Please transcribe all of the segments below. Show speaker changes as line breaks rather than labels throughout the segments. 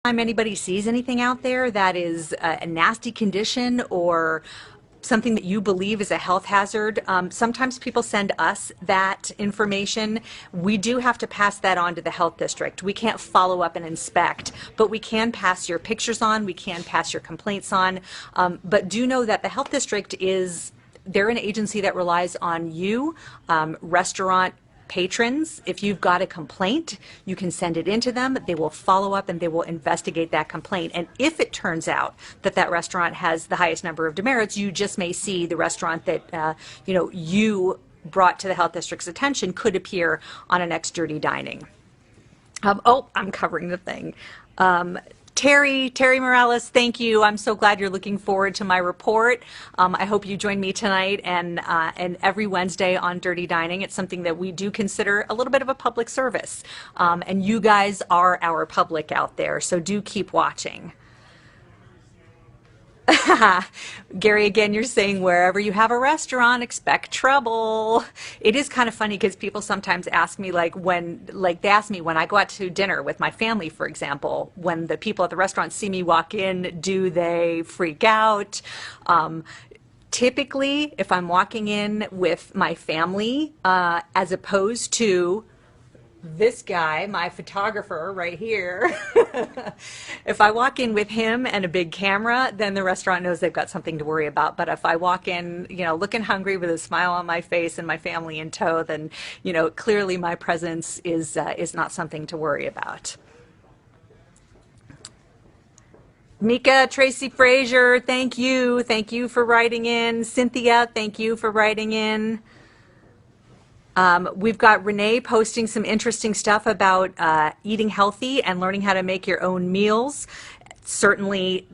Time anybody sees anything out there that is a nasty condition or something that you believe is a health hazard, sometimes people send us that information. We do have to pass that on to the health district. We can't follow up and inspect, but we can pass your pictures on, we can pass your complaints on. But do know that the health district they're an agency that relies on you, restaurant patrons. If you've got a complaint, you can send it into them. They will follow up and they will investigate that complaint. And if it turns out that that restaurant has the highest number of demerits, you just may see the restaurant that you brought to the health district's attention could appear on a next Dirty Dining. I'm covering the thing. Terry Morales, thank you. I'm so glad you're looking forward to my report. I hope you join me tonight and every Wednesday on Dirty Dining. It's something that we do consider a little bit of a public service. And you guys are our public out there, so do keep watching. Gary, again, you're saying wherever you have a restaurant, expect trouble. It is kind of funny because people sometimes ask me, they ask me when I go out to dinner with my family, for example, when the people at the restaurant see me walk in, do they freak out? Typically, if I'm walking in with my family, as opposed to this guy, my photographer right here, if I walk in with him and a big camera, then the restaurant knows they've got something to worry about. But if I walk in, looking hungry with a smile on my face and my family in tow, then, clearly my presence is not something to worry about. Mika, Tracy Frazier, thank you. Thank you for writing in. Cynthia, thank you for writing in. We've got Renee posting some interesting stuff about eating healthy and learning how to make your own meals. Certainly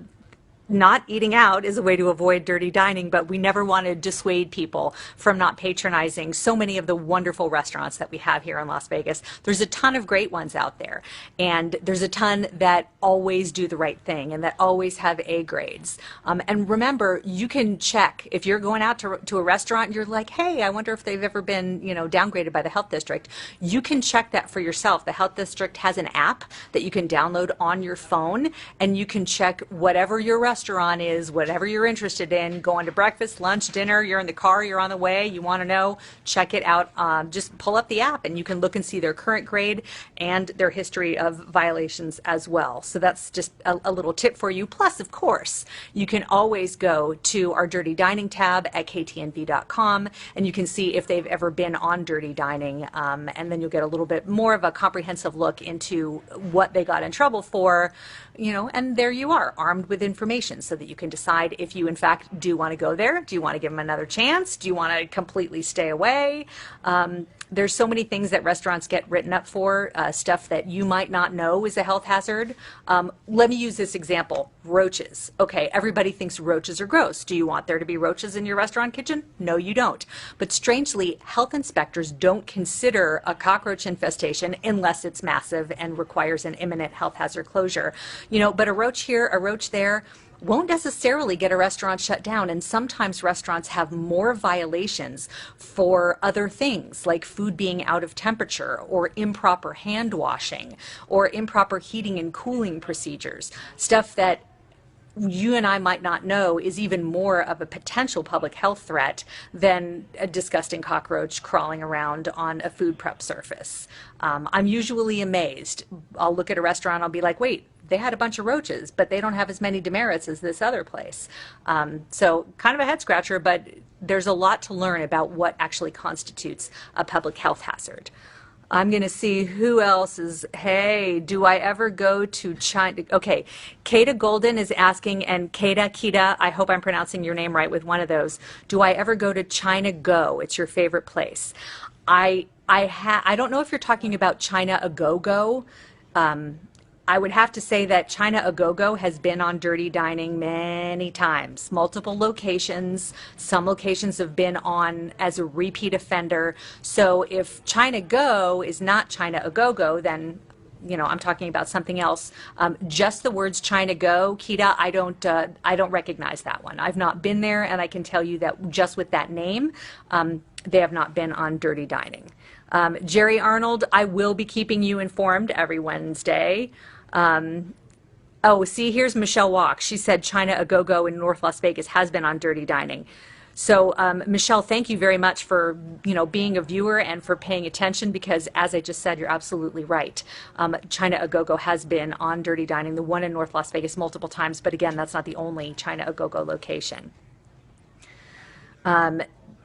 not eating out is a way to avoid dirty dining, but we never want to dissuade people from not patronizing so many of the wonderful restaurants that we have here in Las Vegas. There's a ton of great ones out there, and there's a ton that always do the right thing and that always have A grades. And remember, you can check if you're going out to a restaurant and you're like, hey, I wonder if they've ever been, downgraded by the health district. You can check that for yourself. The health district has an app that you can download on your phone, and you can check whatever your restaurant is, whatever you're interested in, going to breakfast, lunch, dinner, you're in the car, you're on the way, you want to know, check it out. Just pull up the app and you can look and see their current grade and their history of violations as well. So that's just a little tip for you. Plus, of course, you can always go to our Dirty Dining tab at KTNV.com and you can see if they've ever been on Dirty Dining, and then you'll get a little bit more of a comprehensive look into what they got in trouble for, and there you are, armed with information so that you can decide if you in fact do want to go there. Do you want to give them another chance? Do you want to completely stay away? There's so many things that restaurants get written up for, stuff that you might not know is a health hazard. Let me use this example, roaches. Okay, everybody thinks roaches are gross. Do you want there to be roaches in your restaurant kitchen? No, you don't. But strangely, health inspectors don't consider a cockroach infestation unless it's massive and requires an imminent health hazard closure. But a roach here, a roach there, won't necessarily get a restaurant shut down, and sometimes restaurants have more violations for other things like food being out of temperature or improper hand washing or improper heating and cooling procedures, stuff that you and I might not know is even more of a potential public health threat than a disgusting cockroach crawling around on a food prep surface. I'm usually amazed. I'll look at a restaurant, I'll be like, wait, they had a bunch of roaches, but they don't have as many demerits as this other place. So kind of a head scratcher, but there's a lot to learn about what actually constitutes a public health hazard. I'm going to see who else is, hey, do I ever go to China? Okay, Kata Golden is asking, and Kita, I hope I'm pronouncing your name right with one of those. Do I ever go to China Go? It's your favorite place. I don't know if you're talking about China A Go Go. I would have to say that China A Go Go has been on Dirty Dining many times, multiple locations. Some locations have been on as a repeat offender. So if China Go is not China A Go Go, then I'm talking about something else. Just the words China Go, Kita, I don't recognize that one. I've not been there, and I can tell you that just with that name, they have not been on Dirty Dining. Jerry Arnold, I will be keeping you informed every Wednesday. Oh, see, here's Michelle Walk. She said China A Go Go in North Las Vegas has been on Dirty Dining. So, Michelle, thank you very much for being a viewer and for paying attention because, as I just said, you're absolutely right. China A Go Go has been on Dirty Dining, the one in North Las Vegas, multiple times. But again, that's not the only China A Go Go location.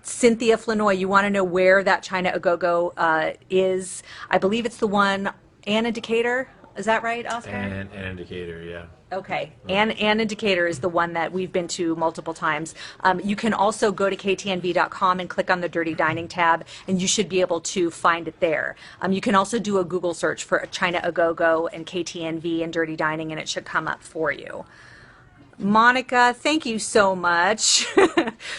Cynthia Flanoy, you want to know where that China A Go Go is? I believe it's the one Anna Decatur. Is that right, Oscar?
And Indicator, yeah.
Okay, and Indicator is the one that we've been to multiple times. You can also go to KTNV.com and click on the Dirty Dining tab, and you should be able to find it there. You can also do a Google search for China A Go Go and KTNV and Dirty Dining, and it should come up for you. Monica, thank you so much.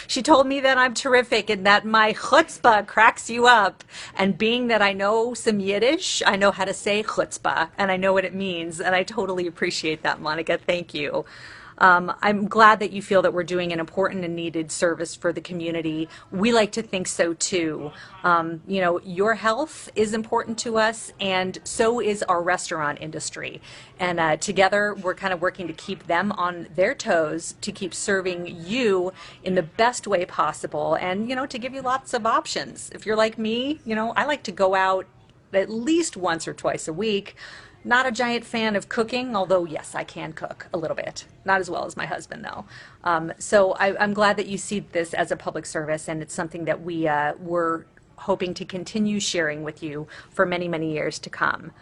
She told me that I'm terrific and that my chutzpah cracks you up. And being that I know some Yiddish, I know how to say chutzpah and I know what it means. And I totally appreciate that, Monica. Thank you. I'm glad that you feel that we're doing an important and needed service for the community. We like to think so too. Your health is important to us, and so is our restaurant industry. And together, we're kind of working to keep them on their toes, to keep serving you in the best way possible, and to give you lots of options. If you're like me, I like to go out at least once or twice a week. Not a giant fan of cooking, although yes, I can cook a little bit. Not as well as my husband, though. So I'm glad that you see this as a public service, and it's something that we're hoping to continue sharing with you for many, many years to come.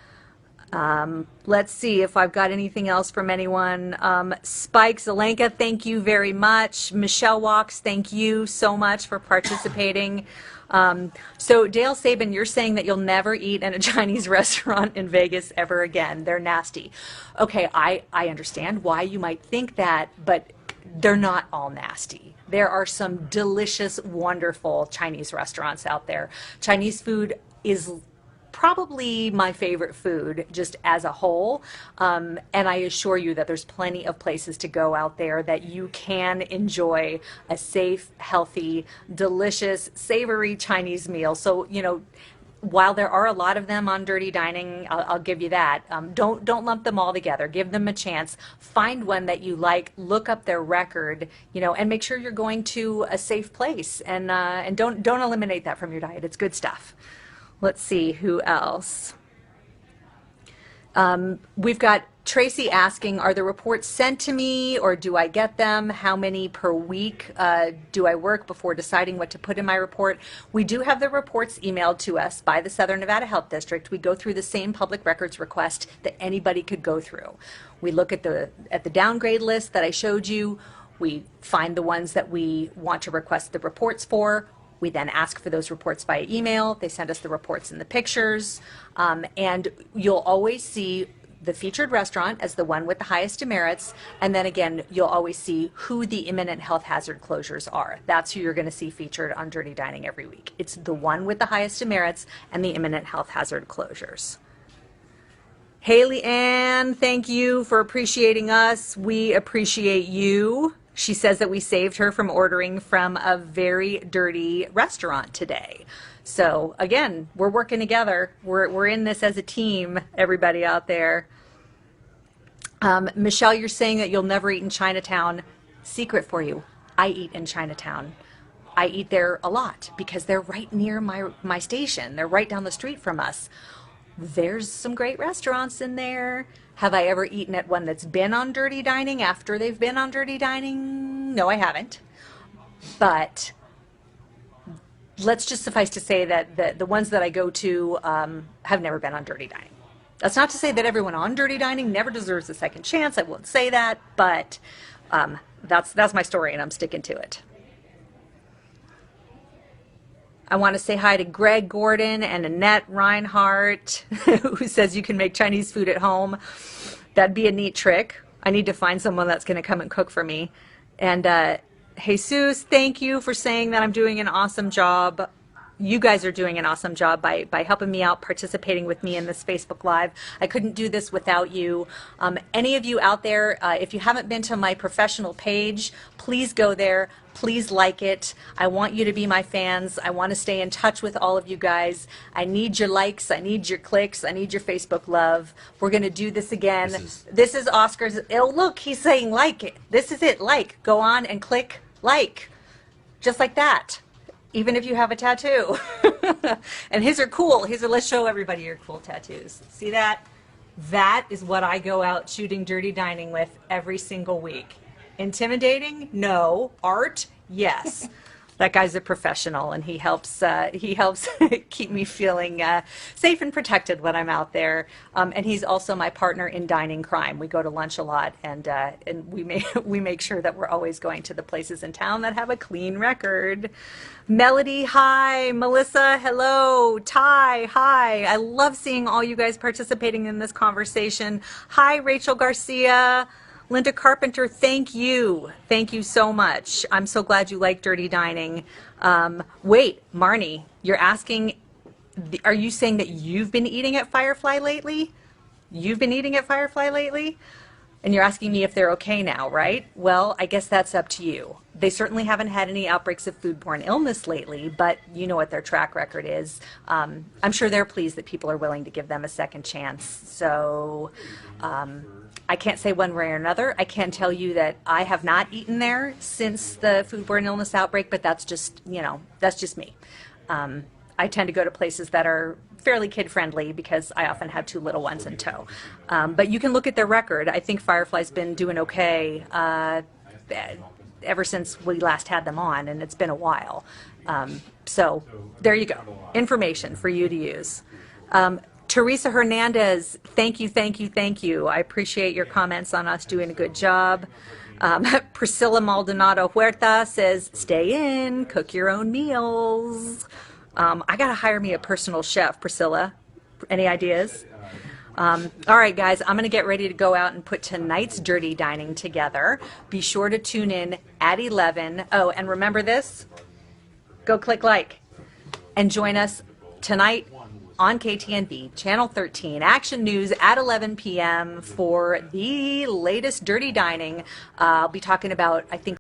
Let's see if I've got anything else from anyone. Spike Zelenka, thank you very much. Michelle Walks, thank you so much for participating. So Dale Sabin, you're saying that you'll never eat in a Chinese restaurant in Vegas ever again. They're nasty. Okay, I understand why you might think that, but they're not all nasty. There are some delicious, wonderful Chinese restaurants out there. Chinese food is probably my favorite food just as a whole, and I assure you that there's plenty of places to go out there that you can enjoy a safe, healthy, delicious, savory Chinese meal. So while there are a lot of them on Dirty Dining, I'll give you that. Don't lump them all together. Give them a chance. Find one that you like. Look up their record, and make sure you're going to a safe place. And don't eliminate that from your diet. It's good stuff. Let's see, who else? We've got Tracy asking, are the reports sent to me or do I get them? How many per week do I work before deciding what to put in my report? We do have the reports emailed to us by the Southern Nevada Health District. We go through the same public records request that anybody could go through. We look at the downgrade list that I showed you. We find the ones that we want to request the reports for. We then ask for those reports via email. They send us the reports and the pictures. And you'll always see the featured restaurant as the one with the highest demerits. And then again, you'll always see who the imminent health hazard closures are. That's who you're going to see featured on Dirty Dining every week. It's the one with the highest demerits and the imminent health hazard closures. Haley Ann, thank you for appreciating us. We appreciate you. She says that we saved her from ordering from a very dirty restaurant today. So again, we're working together. We're in this as a team, everybody out there. Michelle, you're saying that you'll never eat in Chinatown. Secret for you, I eat in Chinatown. I eat there a lot because they're right near my station. They're right down the street from us. There's some great restaurants in there. Have I ever eaten at one that's been on Dirty Dining after they've been on Dirty Dining? No, I haven't. But let's just suffice to say that the ones that I go to have never been on Dirty Dining. That's not to say that everyone on Dirty Dining never deserves a second chance. I won't say that, but that's my story, and I'm sticking to it. I want to say hi to Greg Gordon and Annette Reinhardt, who says you can make Chinese food at home. That'd be a neat trick. I need to find someone that's going to come and cook for me. And Jesus, thank you for saying that I'm doing an awesome job. you guys are doing an awesome job by helping me out, participating with me in this Facebook Live. I couldn't do this without you. Any of you out there, if you haven't been to my professional page, please go there. Please like it. I want you to be my fans. I want to stay in touch with all of you guys. I need your likes. I need your clicks. I need your Facebook love. We're going to do this again. This is Oscar's. Oh, look, he's saying like it. This is it. Like. Go on and click like. Just like that. Even if you have a tattoo. And his are cool. Let's show everybody your cool tattoos. See that? That is what I go out shooting Dirty Dining with every single week. Intimidating? No. Art? Yes. That guy's a professional, and he helps keep me feeling safe and protected when I'm out there. And he's also my partner in dining crime. We go to lunch a lot, and we make sure that we're always going to the places in town that have a clean record. Melody, hi. Melissa, hello. Ty, hi. I love seeing all you guys participating in this conversation. Hi, Rachel Garcia. Linda Carpenter, thank you. Thank you so much. I'm so glad you like Dirty Dining. Wait, Marnie, you're asking, are you saying that you've been eating at Firefly lately? You've been eating at Firefly lately? And you're asking me if they're okay now, right? Well, I guess that's up to you. They certainly haven't had any outbreaks of foodborne illness lately, but you know what their track record is. I'm sure they're pleased that people are willing to give them a second chance. So I can't say one way or another. I can tell you that I have not eaten there since the foodborne illness outbreak, but that's just, that's just me. I tend to go to places that are fairly kid-friendly because I often have two little ones in tow. But you can look at their record. I think Firefly's been doing okay ever since we last had them on, and it's been a while. So there you go. Information for you to use. Teresa Hernandez, thank you, thank you, thank you. I appreciate your comments on us doing a good job. Priscilla Maldonado Huerta says, stay in, cook your own meals. I got to hire me a personal chef, Priscilla. Any ideas? All right, guys, I'm going to get ready to go out and put tonight's Dirty Dining together. Be sure to tune in at 11. Oh, and remember this? Go click like and join us tonight on KTNV, Channel 13, Action News at 11 p.m. for the latest Dirty Dining. I'll be talking about, I think,